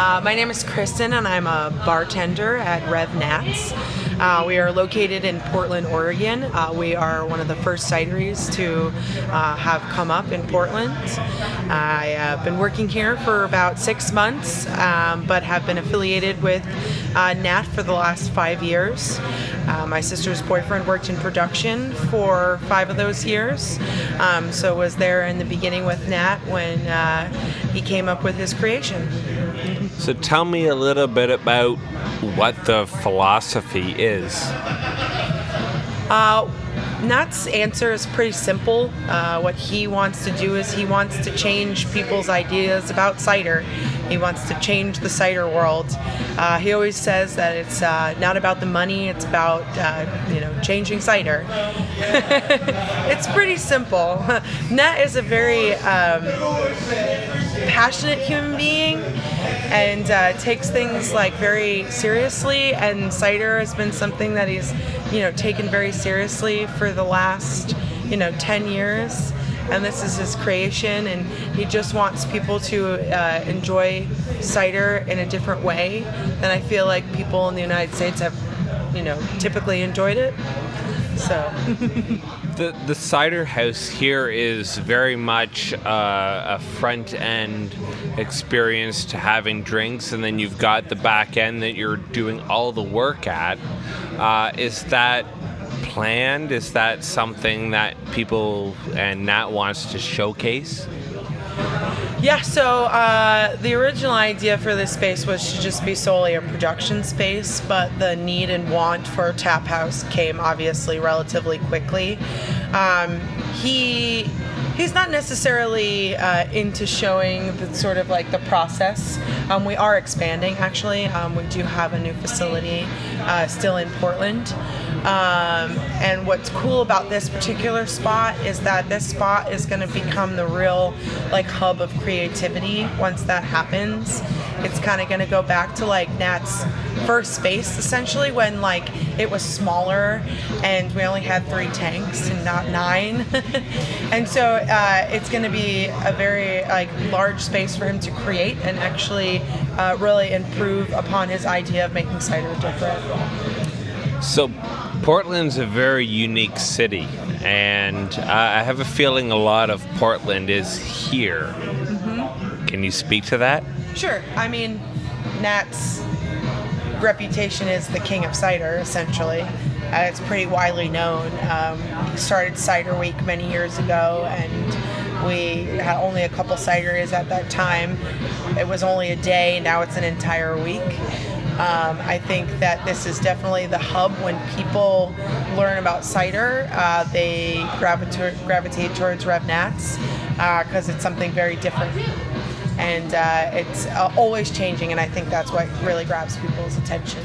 My name is Kristen, and I'm a bartender at Rev Nats. We are located in Portland, Oregon. We are one of the first cideries to have come up in Portland. I have been working here for about 6 months, but have been affiliated with Nat for the last 5 years. My sister's boyfriend worked in production for 5 of those years, so was there in the beginning with Nat when he came up with his creation. So tell me a little bit about what the philosophy is. Nat's answer is pretty simple. What he wants to do is he wants to change people's ideas about cider. He wants to change the cider world. He always says that it's not about the money, it's about changing cider. It's pretty simple. Nat is a very passionate human being and takes things like very seriously, and cider has been something that he's taken very seriously for the last 10 years, and this is his creation, and he just wants people to enjoy cider in a different way than I feel like people in the United States have typically enjoyed it. So The cider house here is very much a front end experience to having drinks, and then you've got the back end that you're doing all the work at. Is that planned? Is that something that people and Nat wants to showcase? Yeah, so the original idea for this space was to just be solely a production space, but the need and want for a tap house came obviously relatively quickly. He's not necessarily into showing the sort of like the process. We are expanding actually. We do have a new facility still in Portland. And what's cool about this particular spot is that this spot is going to become the real hub of creativity once that happens. It's kind of going to go back to Nat's first space essentially, when it was smaller and we only had 3 tanks and not 9. And so it's going to be a very large space for him to create and actually really improve upon his idea of making cider different. So Portland's a very unique city, and I have a feeling a lot of Portland is here. Mm-hmm. Can you speak to that? Sure. I mean, Nat's reputation is the king of cider, essentially. It's pretty widely known. He started Cider Week many years ago, and we had only a couple cideries at that time. It was only a day, now it's an entire week. I think that this is definitely the hub. When people learn about cider, they gravitate towards Rev Nats because it's something very different. And it's always changing, and I think that's what really grabs people's attention.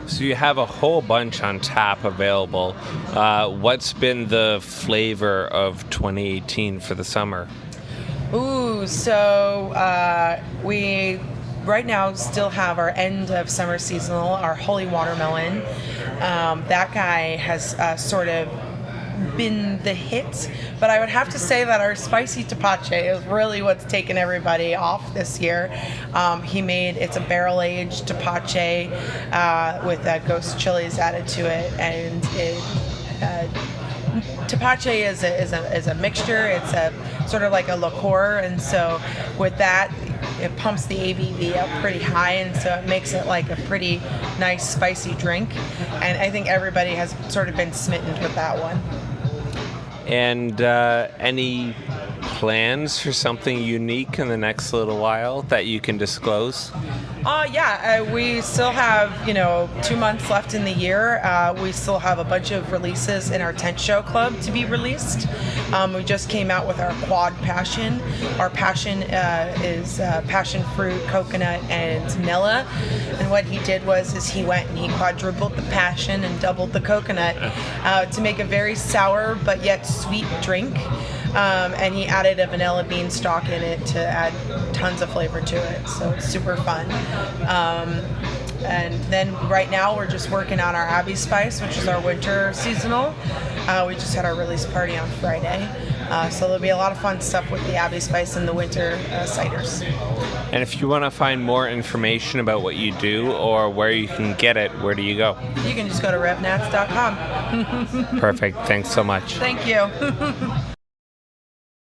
So you have a whole bunch on tap available. What's been the flavor of 2018 for the summer? Ooh, so we right now still have our end of summer seasonal, our Holy Watermelon. That guy has sort of been the hit, but I would have to say that our spicy tapache is really what's taken everybody off this year. It's a barrel-aged tapache with ghost chilies added to it, and tapache is a mixture. It's a sort of like a liqueur, and so with that, it pumps the ABV up pretty high, and so it makes it like a pretty nice spicy drink. And I think everybody has sort of been smitten with that one. And any plans for something unique in the next little while that you can disclose? We still have 2 months left in the year. We still have a bunch of releases in our tent show club to be released. We just came out with our quad passion. Our passion is passion fruit, coconut, and vanilla. And what he did was he went and he quadrupled the passion and doubled the coconut to make a very sour but yet sweet drink. And he added a vanilla bean stalk in it to add tons of flavor to it, so it's super fun. And then right now we're just working on our Abbey Spice, which is our winter seasonal. We just had our release party on Friday. So there'll be a lot of fun stuff with the Abbey Spice and the winter ciders. And if you want to find more information about what you do or where you can get it, where do you go? You can just go to revnats.com. Perfect. Thanks so much. Thank you.